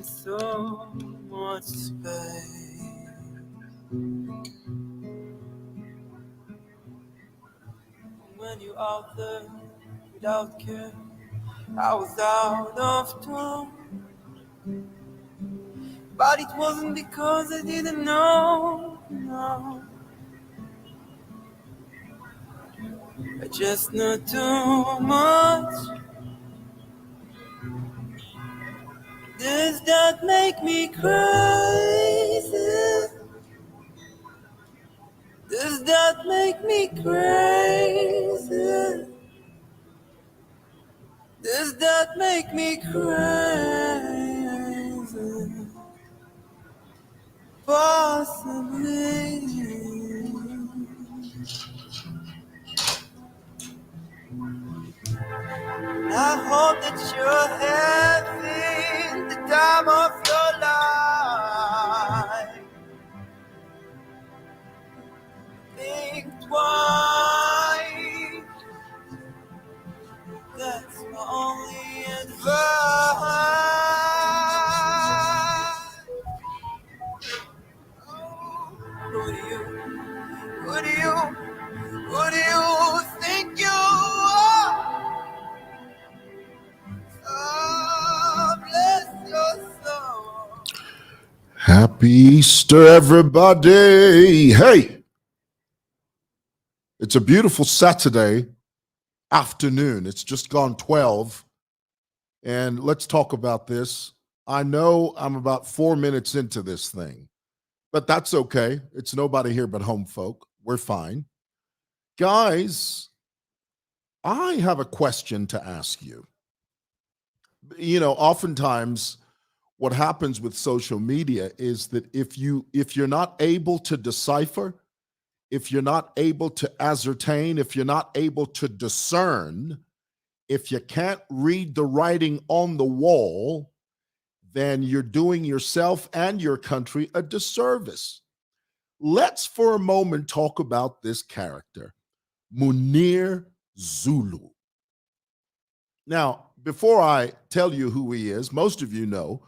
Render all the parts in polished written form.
so much space. When you out there without care, I was out of tune. But it wasn't because I didn't know, no. I just knew too much. Does that make me crazy? Does that make me crazy? Does that make me crazy? Possibly. I hope that you're having the time of your life. Think twice. That's my only advice. Who do you think you are? Oh, bless your soul. Happy Easter, everybody. Hey, it's a beautiful Saturday afternoon. It's just gone 12. And let's talk about this. I know I'm about 4 minutes into this thing, but that's okay. It's nobody here but home folk. We're fine. Guys, I have a question to ask you. You know, oftentimes what happens with social media is that if you're not able to decipher, if you're not able to ascertain, if you're not able to discern, if you can't read the writing on the wall, then you're doing yourself and your country a disservice. Let's for a moment talk about this character, Munir Zulu. Now, before I tell you who he is, most of you know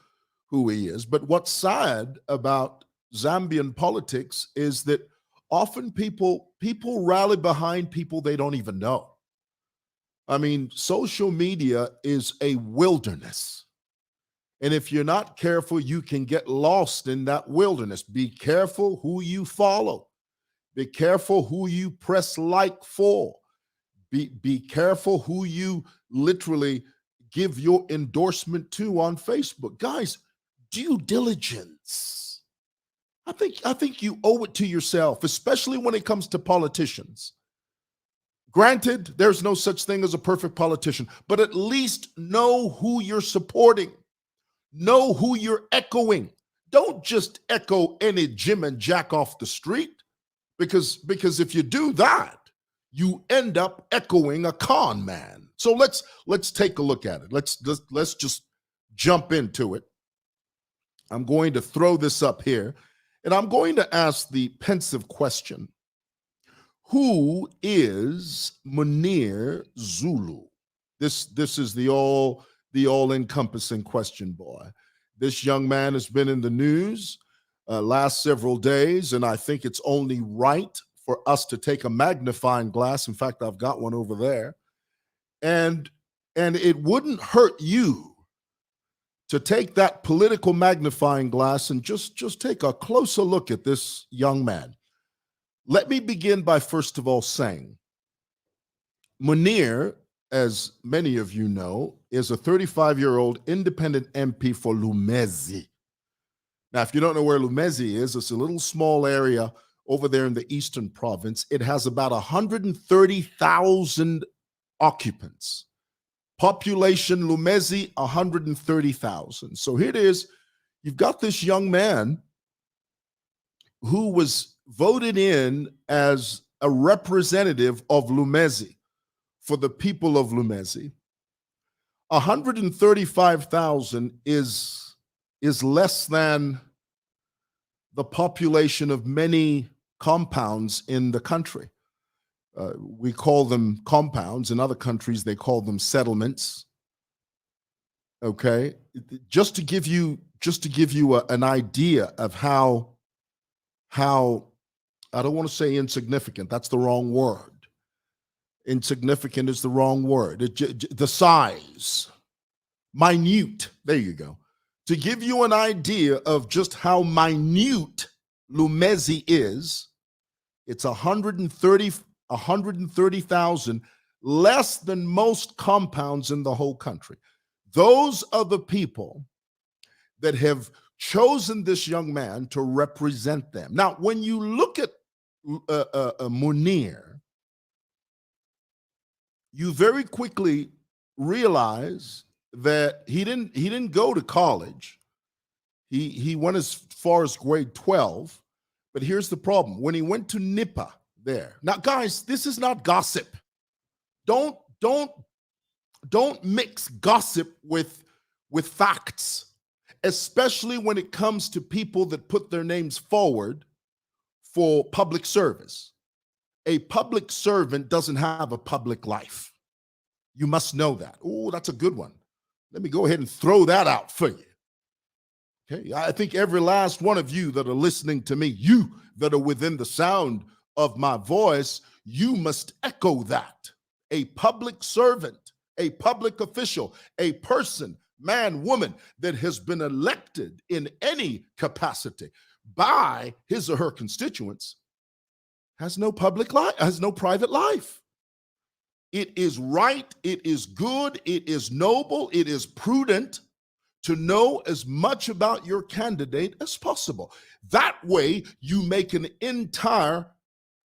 who he is, but what's sad about Zambian politics is that often people rally behind people they don't even know. I mean, social media is a wilderness. And if you're not careful, you can get lost in that wilderness. Be careful who you follow. Be careful who you press like for. Be careful who you literally give your endorsement to on Facebook. Guys, due diligence. I think you owe it to yourself, especially when it comes to politicians. Granted, there's no such thing as a perfect politician, but at least know who you're supporting. Know who you're echoing. Don't just echo any Jim and Jack off the street, because if you do that, you end up echoing a con man. So let's take a look at it. Let's just jump into it. I'm going to throw this up here, and I'm going to ask the pensive question. Who is Munir Zulu? This is the all-encompassing question, boy. This young man has been in the news last several days, and I think it's only right for us to take a magnifying glass. In fact, I've got one over there. And it wouldn't hurt you to take that political magnifying glass and just take a closer look at this young man. Let me begin by first of all saying, Munir, as many of you know, is a 35-year-old independent MP for Lumezi. Now, if you don't know where Lumezi is, it's a little small area over there in the eastern province. It has about 130,000 occupants. Population, Lumezi, 130,000. So here it is. You've got this young man who was voted in as a representative of Lumezi for the people of Lumezi. 135,000 is less than the population of many compounds in the country. We call them compounds. In other countries, they call them settlements. Okay? Just to give you just to give you an idea of how I don't want to say insignificant. That's the wrong word. Insignificant is the wrong word. The size, minute. There you go. To give you an idea of just how minute Lumezi is, it's 130,000, less than most compounds in the whole country. Those are the people that have chosen this young man to represent them. Now, when you look at Munir, you very quickly realize that he didn't go to college. He went as far as grade 12, but here's the problem. When he went to NIPA there. Now, guys, this is not gossip. Don't mix gossip with facts, especially when it comes to people that put their names forward for public service. A public servant doesn't have a public life. You must know that. Oh, that's a good one. Let me go ahead and throw that out for you. Okay, I think every last one of you that are listening to me, you that are within the sound of my voice, you must echo that. A public servant, a public official, a person, man, woman that has been elected in any capacity by his or her constituents has no public life, has no private life. It is right, it is good, it is noble, it is prudent to know as much about your candidate as possible. That way, you make an entire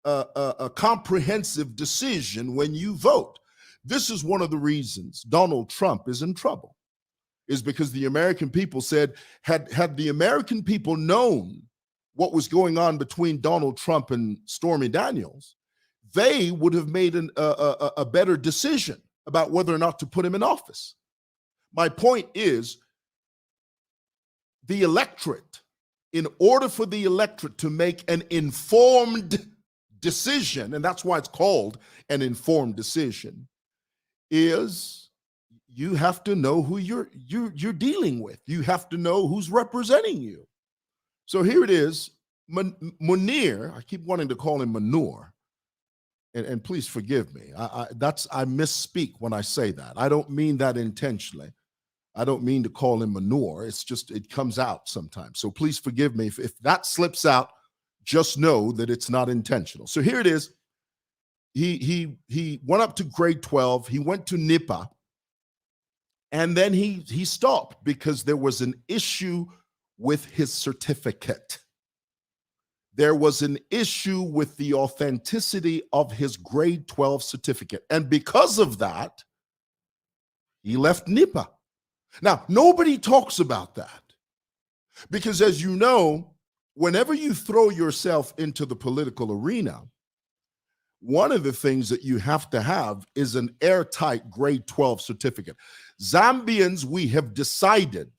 a comprehensive decision when you vote. This is one of the reasons Donald Trump is in trouble, is because the American people said, had the American people known what was going on between Donald Trump and Stormy Daniels, they would have made a better decision about whether or not to put him in office. My point is, the electorate, in order for the electorate to make an informed decision, and that's why it's called an informed decision, is you have to know who you're dealing with. You have to know who's representing you. So here it is, Munir. I keep wanting to call him Manure, and please forgive me. I misspeak when I say that. I don't mean that intentionally. I don't mean to call him Manure. It's just it comes out sometimes. So please forgive me if that slips out. Just know that it's not intentional. So here it is. He went up to grade 12. He went to NIPA, and then he stopped because there was an issue with his certificate. There was an issue with the authenticity of his grade 12 certificate. And because of that, he left NIPA. Now, nobody talks about that because, as you know, whenever you throw yourself into the political arena, one of the things that you have to have is an airtight grade 12 certificate. Zambians, we have decided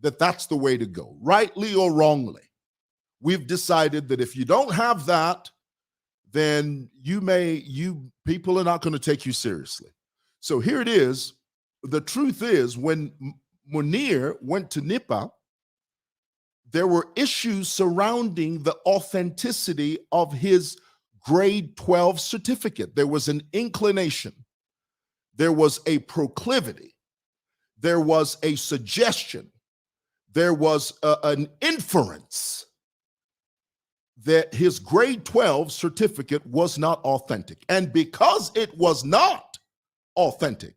that that's the way to go, rightly or wrongly. We've decided that if you don't have that, then people are not going to take you seriously. So here it is. The truth is, when Munir went to NIPA, there were issues surrounding the authenticity of his grade 12 certificate. There was an inclination. There was a proclivity. There was a suggestion. There was an inference that his grade 12 certificate was not authentic. And because it was not authentic,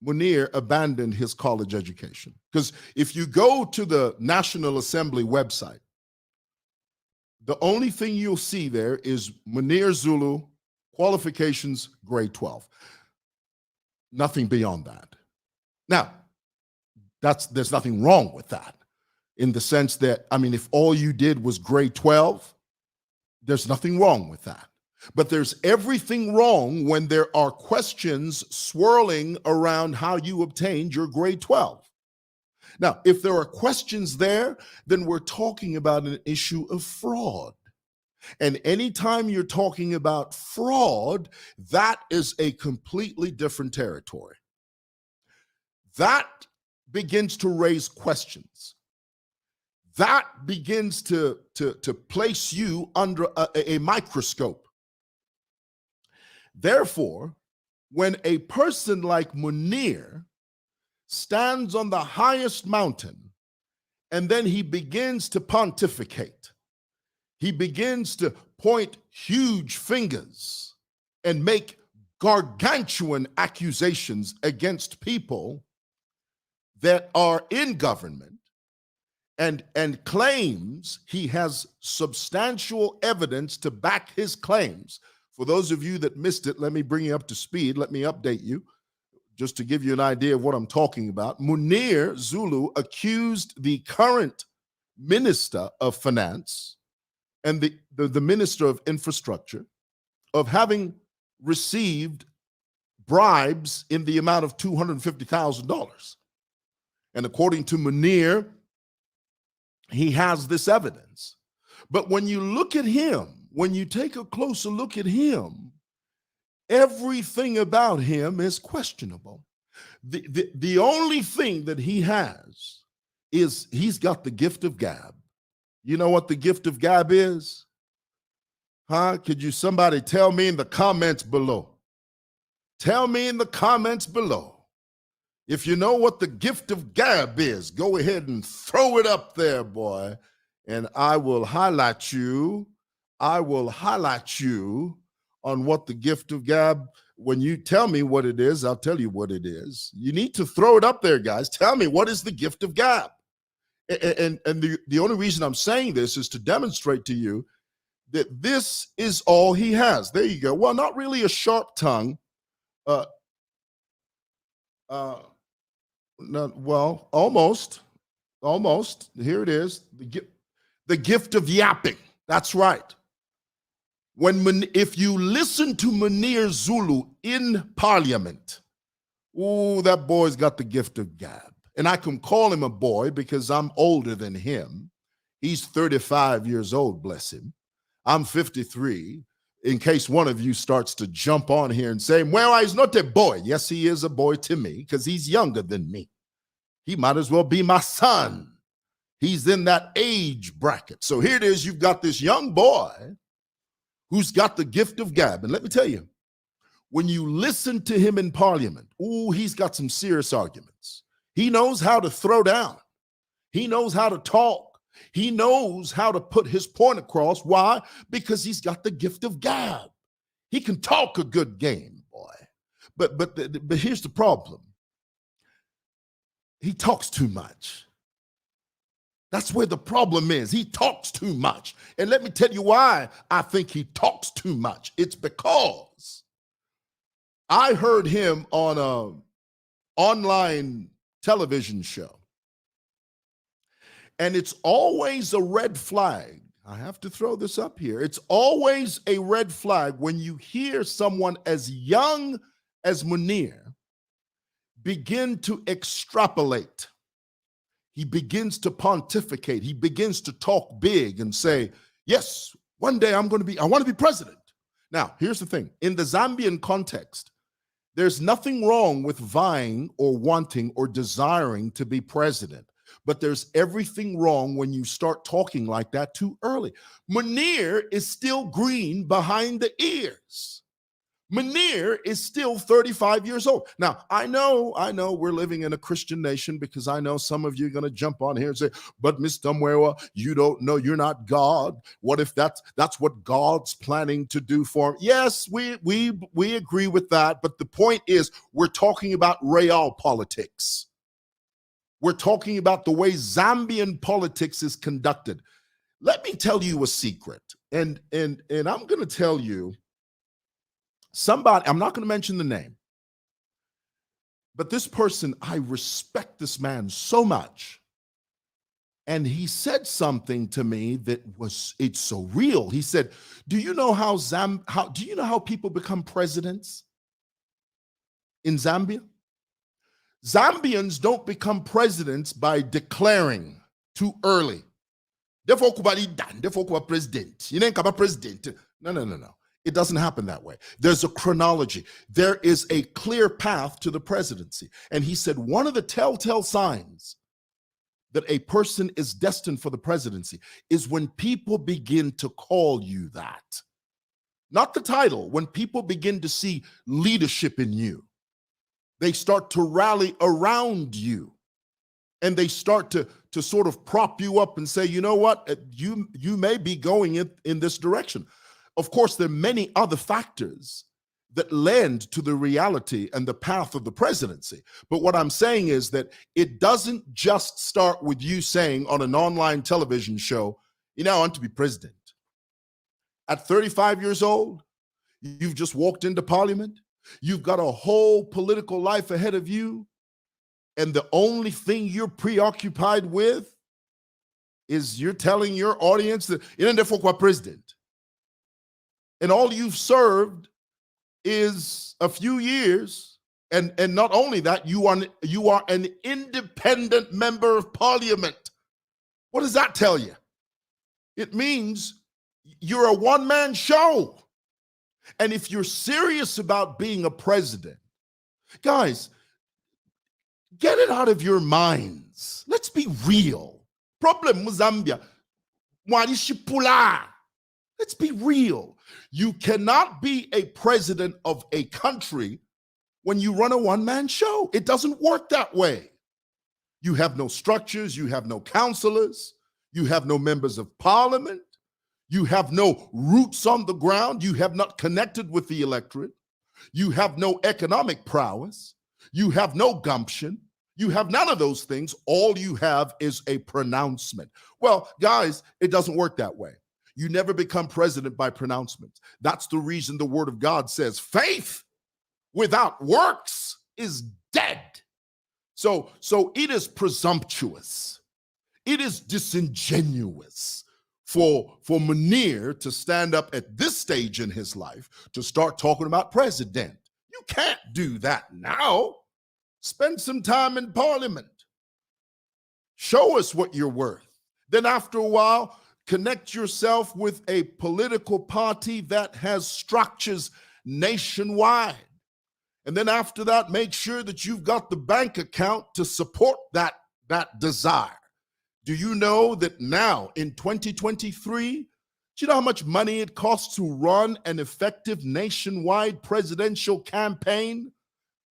Munir abandoned his college education. Because if you go to the National Assembly website, the only thing you'll see there is Munir Zulu, qualifications, grade 12. Nothing beyond that. Now, there's nothing wrong with that, in the sense that, I mean, if all you did was grade 12, there's nothing wrong with that. But there's everything wrong when there are questions swirling around how you obtained your grade 12. Now, if there are questions there, then we're talking about an issue of fraud. And anytime you're talking about fraud, that is a completely different territory. That begins to raise questions. That begins to place you under a microscope. Therefore, when a person like Munir stands on the highest mountain and then he begins to pontificate, he begins to point huge fingers and make gargantuan accusations against people that are in government, and claims he has substantial evidence to back his claims. For those of you that missed it, let me bring you up to speed. Let me update you just to give you an idea of what I'm talking about. Munir Zulu accused the current Minister of Finance and the Minister of Infrastructure of having received bribes in the amount of $250,000. And according to Munir, he has this evidence. But when you look at him, when you take a closer look at him, everything about him is questionable. The only thing that he has is he's got the gift of gab. You know what the gift of gab is? Huh? Could you somebody tell me in the comments below? Tell me in the comments below. If you know what the gift of gab is, go ahead and throw it up there, boy, and I will highlight you. I will highlight you on what the gift of gab, when you tell me what it is, I'll tell you what it is. You need to throw it up there, guys. Tell me, what is the gift of gab? And the only reason I'm saying this is to demonstrate to you that this is all he has. There you go. Well, not really a sharp tongue. No, well, almost. Here it is. The gift of yapping. That's right. If you listen to Munir Zulu in Parliament, ooh, that boy's got the gift of gab. And I can call him a boy because I'm older than him. He's 35 years old, bless him. I'm 53. In case one of you starts to jump on here and say, well, he's not a boy. Yes, he is a boy to me because he's younger than me. He might as well be my son. He's in that age bracket. So here it is. You've got this young boy who's got the gift of gab. And let me tell you, when you listen to him in Parliament, ooh, he's got some serious arguments. He knows how to throw down. He knows how to talk. He knows how to put his point across. Why? Because he's got the gift of gab. He can talk a good game, boy. But here's the problem. He talks too much. That's where the problem is. He talks too much. And let me tell you why I think he talks too much. It's because I heard him on an online television show. And it's always a red flag. I have to throw this up here. It's always a red flag when you hear someone as young as Munir begin to extrapolate. He begins to pontificate. He begins to talk big and say, yes, one day I want to be president. Now, here's the thing. In the Zambian context, there's nothing wrong with vying or wanting or desiring to be president. But there's everything wrong when you start talking like that too early. Munir is still green behind the ears. Munir is still 35 years old. Now, I know we're living in a Christian nation because I know some of you are going to jump on here and say, but Mr. Mwewa, you don't know, you're not God. What if that's what God's planning to do for him? Yes, we agree with that. But the point is, we're talking about real politics. We're talking about the way Zambian politics is conducted. Let me tell you a secret. And I'm going to tell you somebody, I'm not going to mention the name, but this person, I respect this man so much. And he said something to me that it's so real. He said, do you know how people become presidents in Zambia? Zambians don't become presidents by declaring too early. Therefore, president. You ain't president. No. It doesn't happen that way. There's a chronology. There is a clear path to the presidency. And he said one of the telltale signs that a person is destined for the presidency is when people begin to call you that. Not the title, when people begin to see leadership in you. They start to rally around you. And they start to sort of prop you up and say, you know what, you may be going in this direction. Of course, there are many other factors that lend to the reality and the path of the presidency. But what I'm saying is that it doesn't just start with you saying on an online television show, you know, I want to be president. At 35 years old, you've just walked into parliament. You've got a whole political life ahead of you. And the only thing you're preoccupied with is you're telling your audience that you're there for president. And all you've served is a few years. And not only that, you are an independent member of parliament. What does that tell you? It means you're a one-man show. And if you're serious about being a president, guys, get it out of your minds. Let's be real. Problem with Zambia. Let's be real. You cannot be a president of a country when you run a one-man show. It doesn't work that way. You have no structures. You have no counselors. You have no members of parliament. You have no roots on the ground. You have not connected with the electorate. You have no economic prowess. You have no gumption. You have none of those things. All you have is a pronouncement. Well, guys, it doesn't work that way. You never become president by pronouncements. That's the reason the word of God says faith without works is dead. So it is presumptuous. It is disingenuous for Munir to stand up at this stage in his life to start talking about president. You can't do that now. Spend some time in parliament. Show us what you're worth. Then after a while, connect yourself with a political party that has structures nationwide. And then after that, make sure that you've got the bank account to support that desire. Do you know that now in 2023, do you know how much money it costs to run an effective nationwide presidential campaign?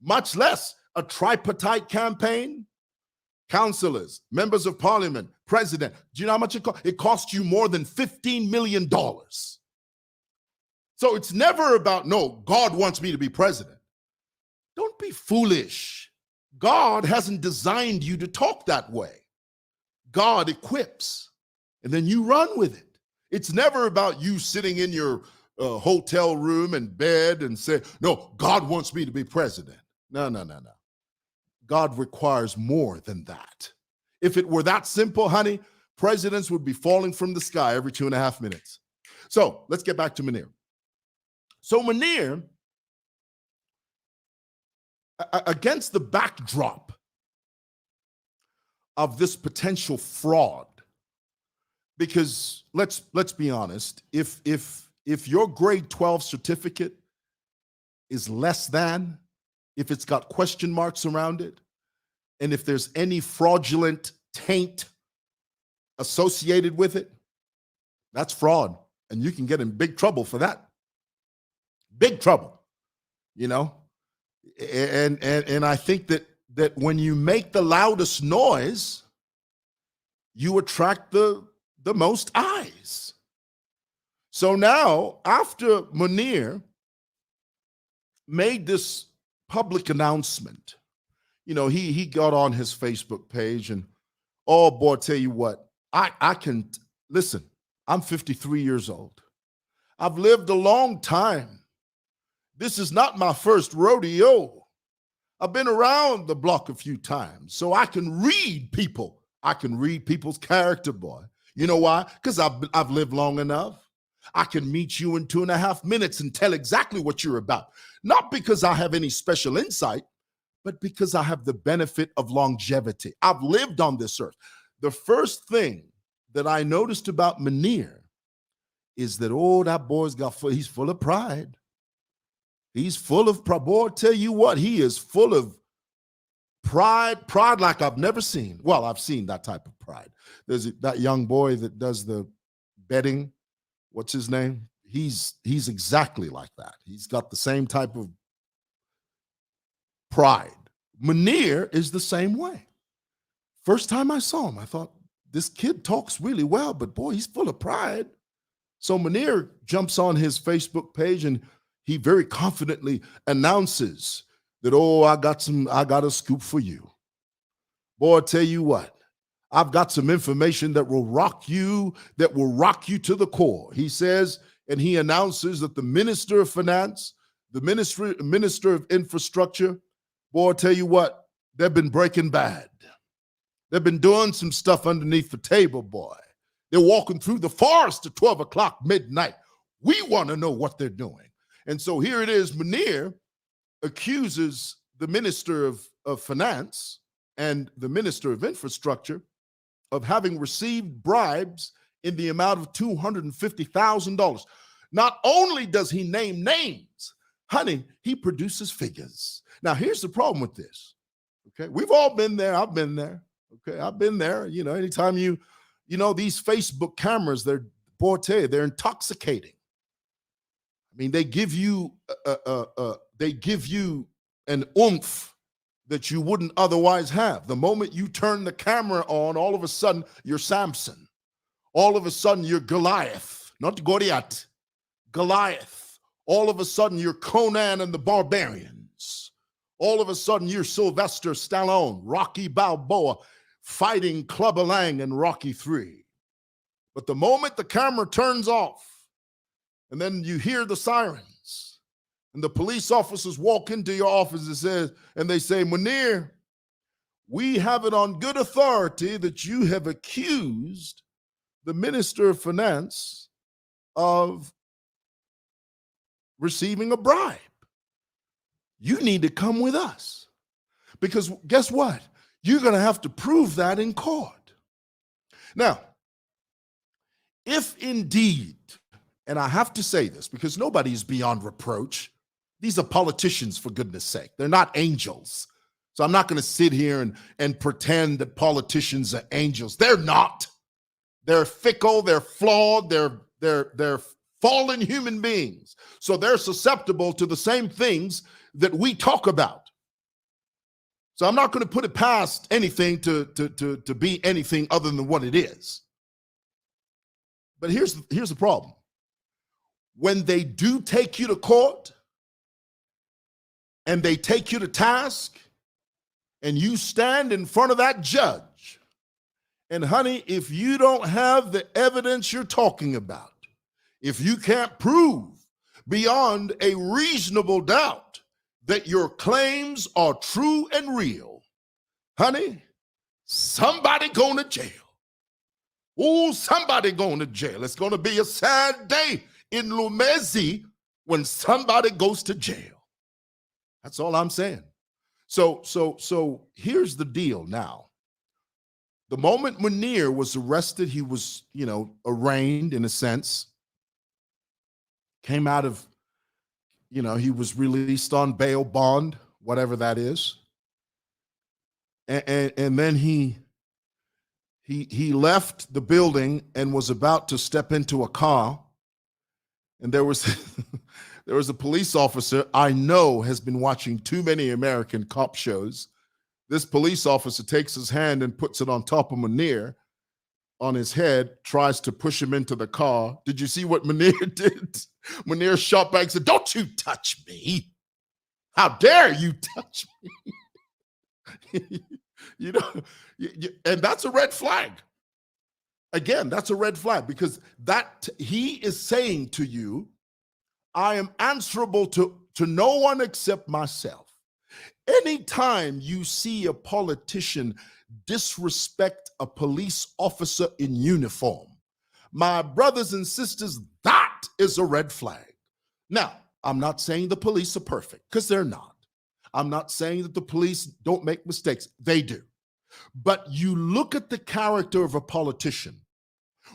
Much less a tripartite campaign. Councillors, members of parliament, president. Do you know how much it costs? It costs you more than $15 million. So it's never about, no, God wants me to be president. Don't be foolish. God hasn't designed you to talk that way. God equips, and then you run with it. It's never about you sitting in your hotel room and bed and say, no, God wants me to be president. No. God requires more than that. If it were that simple, honey, presidents would be falling from the sky every 2.5 minutes. So let's get back to Munir. So Munir, against the backdrop of this potential fraud, because let's be honest, if your grade 12 certificate is less than, if it's got question marks around it, and if there's any fraudulent taint associated with it, that's fraud. And you can get in big trouble for that. Big trouble, you know? And I think that when you make the loudest noise, you attract the most eyes. So now, after Munir made this public announcement, you know, he got on his Facebook page and, oh boy, tell you what, I can, listen, I'm 53 years old. I've lived a long time. This is not my first rodeo. I've been around the block a few times, so I can read people. I can read people's character, boy. You know why? Because I've lived long enough. I can meet you in 2.5 minutes and tell exactly what you're about. Not because I have any special insight, but because I have the benefit of longevity. I've lived on this earth. The first thing that I noticed about Munir is that, oh, that boy's he's full of pride. He's full of pride. Boy, I tell you what, he is full of pride like I've never seen. Well, I've seen that type of pride. There's that young boy that does the betting. What's his name? He's exactly like that. He's got the same type of pride. Munir is the same way. First time I saw him, I thought, this kid talks really well, but boy, he's full of pride. So Munir jumps on his Facebook page and he very confidently announces that, oh, I got a scoop for you. Boy, I tell you what, I've got some information that will rock you to the core. He says, and he announces that the Minister of Finance, the Minister of Infrastructure, boy, I tell you what, they've been breaking bad. They've been doing some stuff underneath the table, boy. They're walking through the forest at 12 o'clock midnight. We want to know what they're doing. And so here it is, Munir accuses the Minister of Finance and the Minister of Infrastructure of having received bribes in the amount of $250,000. Not only does he name names, honey, he produces figures. Now, here's the problem with this, okay? We've all been there. I've been there, okay? I've been there. You know, anytime you know, these Facebook cameras, they're intoxicating. I mean, they give you an oomph that you wouldn't otherwise have. The moment you turn the camera on, all of a sudden you're Samson. All of a sudden you're Goliath, not Goliath, Goliath. All of a sudden you're Conan and the Barbarians. All of a sudden you're Sylvester Stallone, Rocky Balboa, fighting Clubber Lang in Rocky 3. But the moment the camera turns off, and then you hear the sirens, and the police officers walk into your office and they say, Munir, we have it on good authority that you have accused the Minister of Finance of receiving a bribe. You need to come with us. Because guess what? You're going to have to prove that in court. Now, if indeed, and I have to say this because nobody is beyond reproach. These are politicians, for goodness sake. They're not angels. So I'm not going to sit here and pretend that politicians are angels. They're not. They're fickle, they're flawed, they're fallen human beings. So they're susceptible to the same things that we talk about. So I'm not going to put it past anything to be anything other than what it is. But here's the problem. When they do take you to court and they take you to task and you stand in front of that judge, and honey, if you don't have the evidence you're talking about, if you can't prove beyond a reasonable doubt that your claims are true and real, honey, somebody going to jail. Oh, somebody going to jail. It's going to be a sad day in Lumezi when somebody goes to jail. That's all I'm saying. So here's the deal now. The moment Munir was arrested, he was, arraigned in a sense, came out of, he was released on bail bond, whatever that is. And then he left the building and was about to step into a car. And there was a police officer I know has been watching too many American cop shows. This police officer takes his hand and puts it on top of Munir on his head, tries to push him into the car. Did you see what Munir did? Munir shot back and said, "Don't you touch me. How dare you touch me?" And that's a red flag. Again, that's a red flag because that he is saying to you, I am answerable to no one except myself. Anytime you see a politician disrespect a police officer in uniform, my brothers and sisters, that is a red flag. Now, I'm not saying the police are perfect, because they're not. I'm not saying that the police don't make mistakes. They do. But you look at the character of a politician.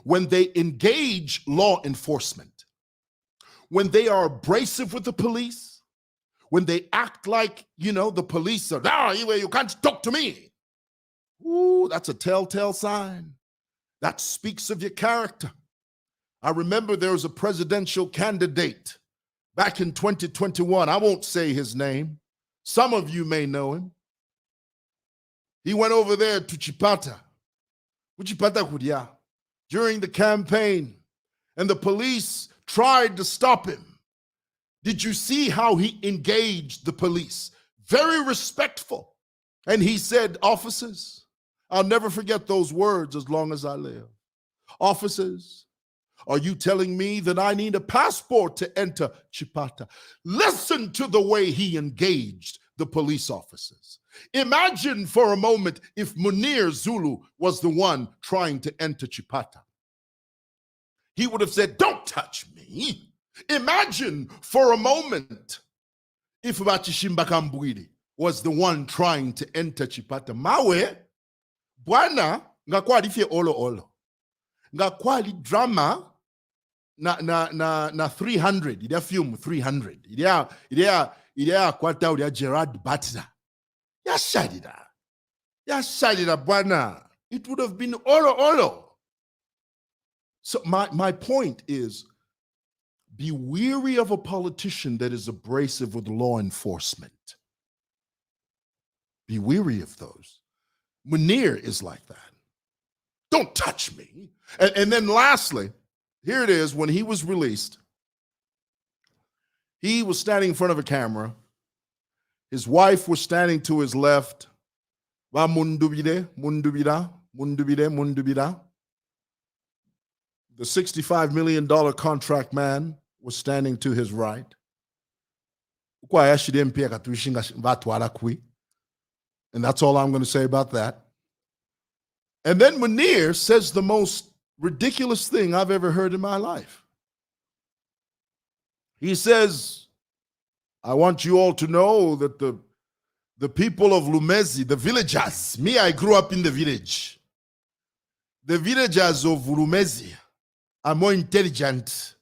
when they engage law enforcement, when they are abrasive with the police, when they act like, the police are, you can't talk to me. Ooh, that's a telltale sign. That speaks of your character. I remember there was a presidential candidate back in 2021. I won't say his name. Some of you may know him. He went over there to Chipata during the campaign, and the police tried to stop him. Did you see how he engaged the police? Very respectful. And he said, officers, I'll never forget those words as long as I live. Officers, are you telling me that I need a passport to enter Chipata? Listen to the way he engaged the police officers. Imagine for a moment if Munir Zulu was the one trying to enter Chipata. He would have said, don't touch me. Imagine for a moment if Bachishimba Kambwidi was the one trying to enter Chipata. Mawe, bwana, ngakwali fye olo. Ngakwali drama na 300. Idia film 300. Idia kwata udia Gerard Butler. Yashadida bwana. It would have been olo. So my point is, be weary of a politician that is abrasive with law enforcement. Be weary of those. Munir is like that. Don't touch me. And then lastly, here it is, when he was released, he was standing in front of a camera. His wife was standing to his left. Wa mundubide. The $65 million contract man was standing to his right. And that's all I'm going to say about that. And then Munir says the most ridiculous thing I've ever heard in my life. He says, I want you all to know that the people of Lumezi, the villagers, me, I grew up in the village. The villagers of Lumezi are more intelligent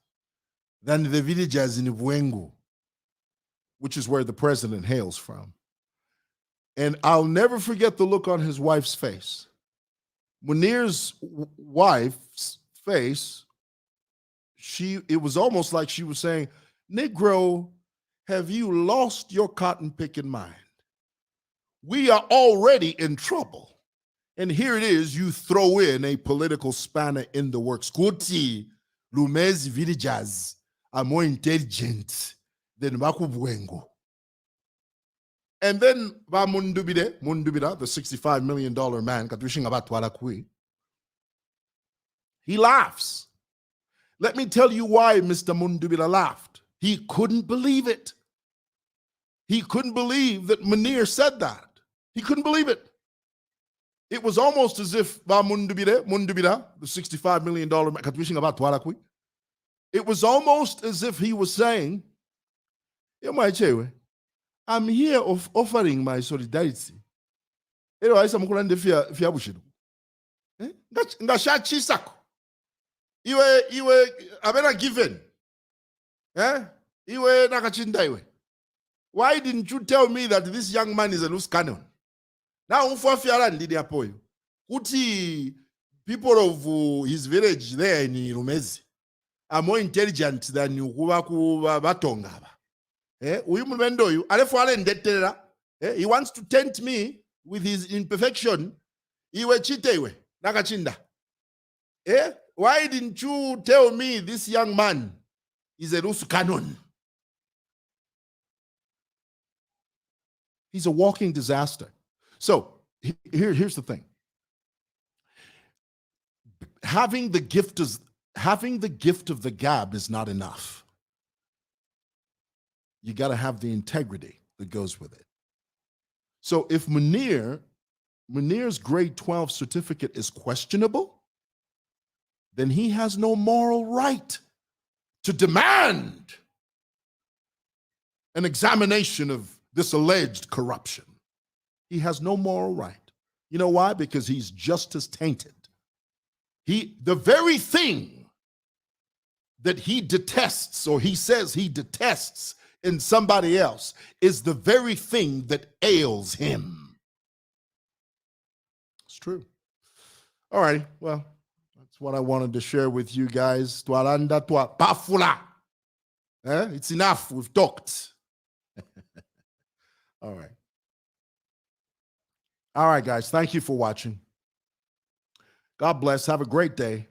than the villagers in Vuengu, which is where the president hails from. And I'll never forget the look on his wife's face. Munir's wife's face, it was almost like she was saying, Negro, have you lost your cotton picking mind? We are already in trouble. And here it is, you throw in a political spanner in the works. Kuti, Lumezi villagers are more intelligent than Makubwengo. And then Mundubida, the $65 million man, he laughs. Let me tell you why Mr. Mundubida laughed. He couldn't believe it. He couldn't believe that Munir said that. He couldn't believe it. It was almost as if Mundubida, the $65 million man, it was almost as if he was saying, I'm here offering my solidarity. Iwe abena given. Iwe nakachinda iwe. Why didn't you tell me that this young man is a loose cannon? Now ufuafiara ndidi apoyo. Kuti people of his village there in Rumezi are more intelligent than Ukubaku Batongaba. He wants to tempt me with his imperfection. Why didn't you tell me this young man is a loose cannon? He's a walking disaster. So here's the thing. Having the gift of the gab is not enough. You got to have the integrity that goes with it. So if Munir's grade 12 certificate is questionable, then he has no moral right to demand an examination of this alleged corruption. He has no moral right. You know why? Because he's just as tainted The very thing that he detests, or he says he detests in somebody else, is the very thing that ails him. It's true. All right, well, that's what I wanted to share with you guys. It's enough. We've talked. All right. All right, guys. Thank you for watching. God bless. Have a great day.